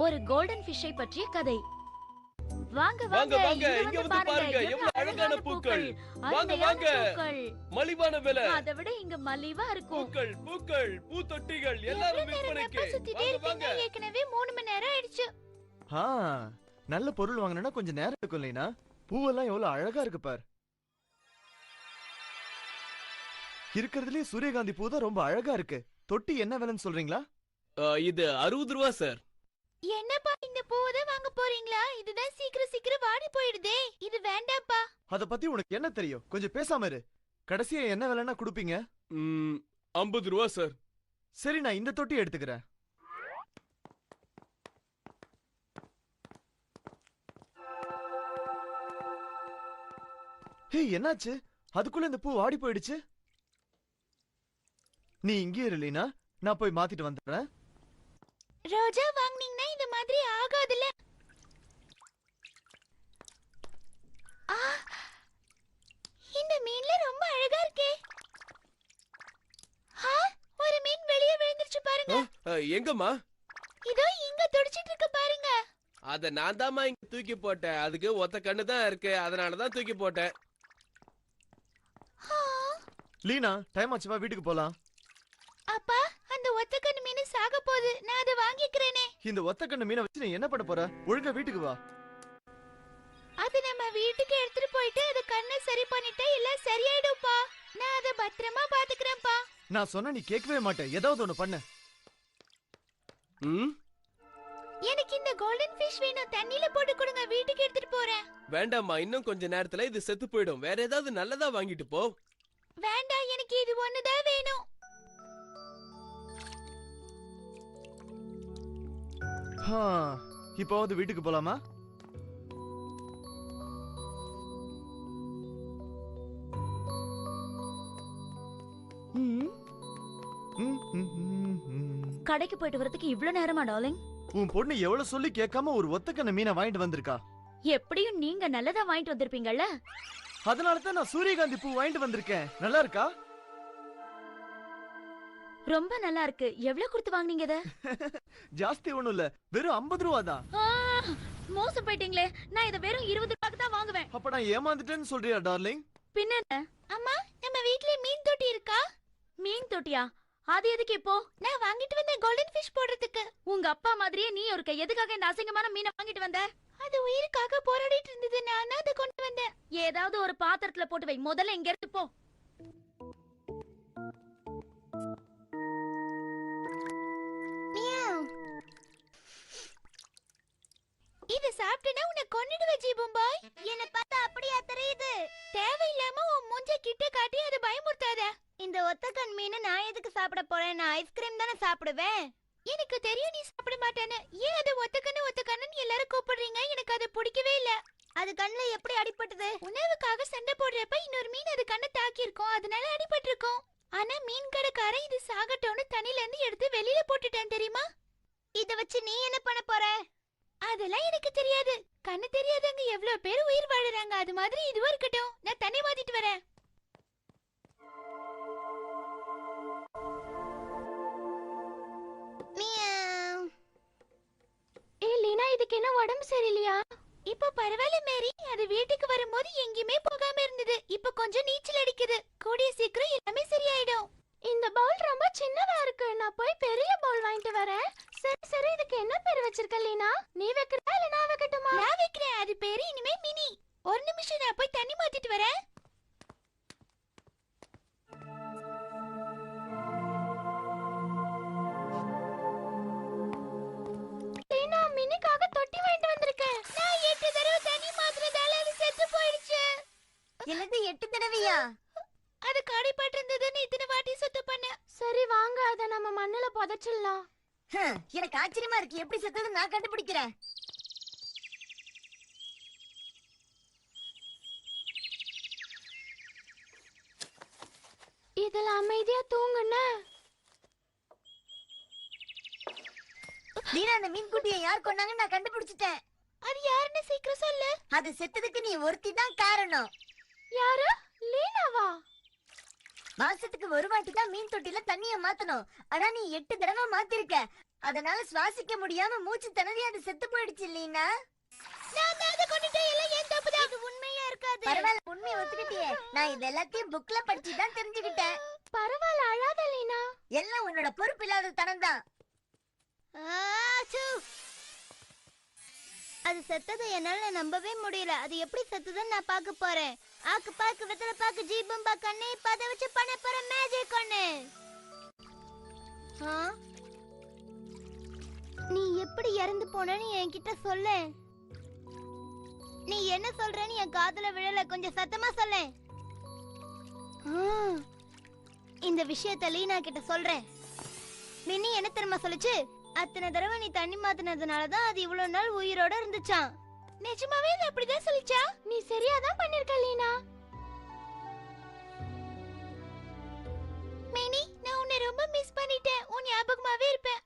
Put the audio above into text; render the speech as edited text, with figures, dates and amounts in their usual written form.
ஒரு கோல்டன் ஃபிஷ்ஷை பற்றிய கதை. வாங்க வாங்க வாங்க, இங்க வந்து பாருங்க, எவ்வளவு அழகான பூக்கள். வாங்க வாங்க, மலிவான விலை. அதை விட இங்க மலிவா இருக்கும். பூக்கள் பூக்கள் பூத்தொட்டிகள் எல்லாரும் விற்பனைக்கு. வாங்க வாங்க. ஏற்கனவே 3 மணி நேரம் ஆயிடுச்சு. நல்ல பொருள் வாங்கணும்னா கொஞ்சம் நேரம் இருக்கும் இல்லைனா? பூவெல்லாம் எவ்வளவு அழகா இருக்கு பார். இருக்கிறதுலயே சூரியகாந்தி பூ தான் ரொம்ப அழகா இருக்கு. தொட்டி என்ன விலைன்னு சொல்றீங்களா? இது 60 ரூபா சார். என்னப்பா, இந்த பூவை வாங்க போறீங்களா? இதுதான் சீக்கிரம் வாடி போயிடுதே. இது வேண்டாப்பா. அத பத்தி உனக்கு என்ன தெரியும்? கொஞ்சம் பேசாம இரு. கடைசியா என்ன விலைன்னா கொடுப்பீங்க? 50 ரூபா சார். சரி, நான் இந்த தொட்டி எடுத்துக்கிறேன். என்னாச்சு? அதுக்குள்ள இந்த பூ வாடி போயிடுச்சு. நீ இங்கே இருலீனா, நான் போய் மாத்திட்டு வந்துடுறேன். ரோஜா வாங்குனீங்கன்னா இந்த மாதிரி ஆகாதுல. இந்த மீன்ல ரொம்ப அழகா இருக்கே. ஒரு மீன் வெளியே விழுந்துருச்சு பாருங்க. எங்கம்மா? இதோ இங்க துடிச்சிட்டு இருக்கு பாருங்க. அத நான் தாமா இங்க தூக்கி போட்டேன். அதுக்கு ஒத்த கண்ணு தான் இருக்கு, அதனால தான் தூக்கி போட்டேன். லீனா, டைம் ஆச்சு, வா வீட்டுக்கு போலாம். அப்பா, அந்த ஒத்தக்கண்ணு மீன் சாக போகுது. நான் அதை வாங்கிக்கிறேனே. இந்த ஒத்தக்கண்ணு மீனை வச்சு நீ என்ன பண்ண போற? ஒழுங்கா வீட்டுக்கு வா. அது நம்ம வீட்டுக்கு எடுத்துட்டு போயிட்டு அது கண்ணை சரி பண்ணிட்டா எல்லாம் சரியாயிடும்பா. நான் அதை பத்திரமா பாத்துக்கிறேன்ப்பா. நான் சொன்ன நீ கேட்கவே மாட்டேன். ஏதாவது ஒண்ணு பண்ணு. எனக்கு இந்த கோல்டன் ஃபிஷ் வேணும். தண்ணில போட்டு கொடுங்க, வீட்டுக்கு எடுத்துட்டு போறேன். வேண்டாம்மா, இன்னும் கொஞ்ச நேரத்துல இது செத்து போயிடும். வேற ஏதாவது நல்லதா வாங்கிட்டு போ. வேண்டாம், எனக்கு இது ஒண்ணுதான் வேணும். இப்போது வீட்டுக்கு போலாமா? கடைக்கு போயிட்டு வரதுக்கு இவ்ளோ நேரமா டார்லிங்? உன் பொண்ணு எவ்வளவு சொல்லி கேட்காம ஒரு ஒத்தக்கண்ண மீனை வாங்கிட்டு வந்திருக்கா. எப்படியும் நீங்க நல்லதா வாங்கிட்டு வந்திருப்பீங்கல்ல. அதனாலதான் நான் சூரியகாந்தி பூ வாங்கிட்டு வந்திருக்கேன். நல்லா இருக்கா? ரொம்ப நல்லா இருக்கு. எவ்வளவு கொடுத்து வாங்குனீங்க இத? ஜாஸ்தி ஒண்ணும் இல்ல, வெறும் 50 ரூபா தான். மோசம் போயிட்டீங்களே. நான் இத வெறும் 20 ரூபாய்க்கு தான் வாங்குவேன். அப்ப நான் ஏமாந்துட்டேன்னு சொல்றியா டார்லிங்? பின்ன அம்மா, நம்ம வீட்ல மீன் தொட்டி இருக்கா? மீன் தொட்டியா? அது எதுக்கு இப்போ? நான் வாங்கிட்டு வந்த கோல்டன் ஃபிஷ் போடுறதுக்கு. உங்க அப்பா மாதிரியே நீ ஒரு எதுக்காக இந்த அசிங்கமான மீனை வாங்கிட்டு வந்த? அது உயிருக்காக போராடிட்டு இருந்தது, நான் அதை கொண்டு வந்தேன். ஏதாவது ஒரு பாத்திரத்துல போட்டு வை. முதல்ல இங்க இருந்து போ. இது சாப்பிட்டனா உன்னை கொன்னிடுவே ஜீபம் பாய். என்ன பார்த்தா அப்படியே தெரியுது. தேவையில்லாம உன் மூஞ்ச கிட்ட காட்டி அதை பயமுறுத்தாத. இந்த ஒத்தக்கண் மீன் நான் எதுக்கு சாப்பிட போறேன்? நான் ஐஸ்கிரீம் தானே சாப்பிடுவேன். எனக்கு தெரியும் நீ சாப்பிட மாட்டேன்னு. ஏன் அது ஒத்தக்கண்ணு எல்லாரும் கூப்பிடுறீங்க? எனக்கு அது பிடிக்கவே இல்ல. அது கண்ணுல எப்படி அடிபட்டது? உணவுக்காக சண்டை போடுறப்ப இன்னொரு மீன் அது கண்ணை தாக்கி இருக்கும், அதனால அடிபட்டு இருக்கும். ஆனா மீன் கடைக்காரன் இது சாகட்டோன்னு தண்ணில இருந்து எடுத்து வெளியில போட்டுட்டான் தெரியுமா? இத வச்சு நீ என்ன பண்ண போற? அதெல்லாம் எனக்கு தெரியாது. கண்ணு தெரியாதவங்க எவ்வளவு பேர் உயிர் வாழுறாங்க. அது மாதிரி இதுவா இருக்கட்டும். நான் தண்ணி மாத்திட்டு வரேன். லீனா, இதுக்கு என்ன உடம்பு சரியில்லையா? இப்ப பரவாயில்ல மேரி. அது வீட்டுக்கு வரும்போது எங்கேயுமே போகாம இருந்தது. இப்ப கொஞ்சம் நீச்சல் அடிக்குது. கூடிய சீக்கிரம் எல்லாமே சரியாயிடும். இந்த பவுல் ரொம்ப சின்னதா இருக்கு. நான் போய் பெரிய பவுல் வாங்கிட்டு வரேன். சரி, இதுக்கு என்ன பேர் வச்சிருக்க லீனா? நீ வைக்கறதா இல்ல நான் வைக்கட்டுமா? நான் வைக்கிறேன். அது பேரு இனிமே மினி. ஒரு நிமிஷம், நான் போய் தண்ணி மாத்திட்டு வரேன். லீனா, மினிக்காக தொட்டி வாங்கிட்டு வந்திருக்கேன். நான் 8 தடவை தண்ணி மாத்துறதால அது செத்து போயிடுச்சு. எனக்கு 8 தடவையா? அது கடிபட்டு இருந்ததுன்னு இத்தனை வாட்டி சுத்தம் பண்ண. சரி வாங்க, அத நம்ம மண்ணுல புதைச்சிடலாம். எனக்கு ஆச்சரியமா இருக்கு. எப்படி செத்தது நான் கண்டுபிடிக்கிறேன். இதுல அமைதியா தூங்குன. லீனா, அந்த மீன் குட்டியை யார் கொன்னாங்கன்னு நான் கண்டுபிடிச்சிட்டேன். அது யாருன்னு சீக்கிரம் சொல்லு. அது செத்ததுக்கு நீ ஒருத்தி தான் காரணம். யாரு? லீனாவா? மாசத்துக்கு ஒரு வாட்டி தான் மீன் தொட்டில தண்ணிய மாத்தணும். ஆனா நீ 8 தடவை மாத்திருக்க. அதனால சுவாசிக்க முடியாம மூச்சு திணறி அது செத்து போயிடுச்சு லீனா. நான் தான் அதை கொன்னுட்டேன், எல்லாம் ஏன் தப்புதான். இது உண்மையா இருக்காது. பரவாயில்ல, உண்மையை ஒத்துக்கிட்டியே. நான் இது எல்லாத்தையும் புக்ல படிச்சு தான் தெரிஞ்சுக்கிட்டேன். பரவாயில்ல, அழாத லீனா. எல்லாம் உன்னோட பொறுப்பு இல்லாத தனம் தான். அது செத்ததை என்னால நம்பவே முடியல. அது எப்படி செத்ததுன்னு நான் பார்க்க போறேன். ஆக்கு பாக்கு வெத்தலை பாக்கு ஜீபம்பா கண்ணே பத வச்சு பண்ண போற மேஜிக் கண்ணு. நீ எப்படி இறந்து போனன்னு என்கிட்ட சொல்ல. நீ என்ன சொல்றன்னு என் காதுல விழல, கொஞ்சம் சத்தமா சொல்ல. இந்த விஷயத்த லீனா கிட்ட சொல்றேன். மினி என்ன தெரியுமா சொல்லுச்சு? அத்தனை தடவை நீ தண்ணி மாத்தினதுனாலதான் அது இவ்வளவு நாள் உயிரோட இருந்துச்சான். நிஜமாவே இது அப்படிதான் சொல்லிச்சா? நீ சரியாதான் பண்ணிருக்க லீனா. மினி, நான் உன்னை ரொம்ப மிஸ் பண்ணிட்டேன். உன் ஞாபகமாவே இருப்பேன்.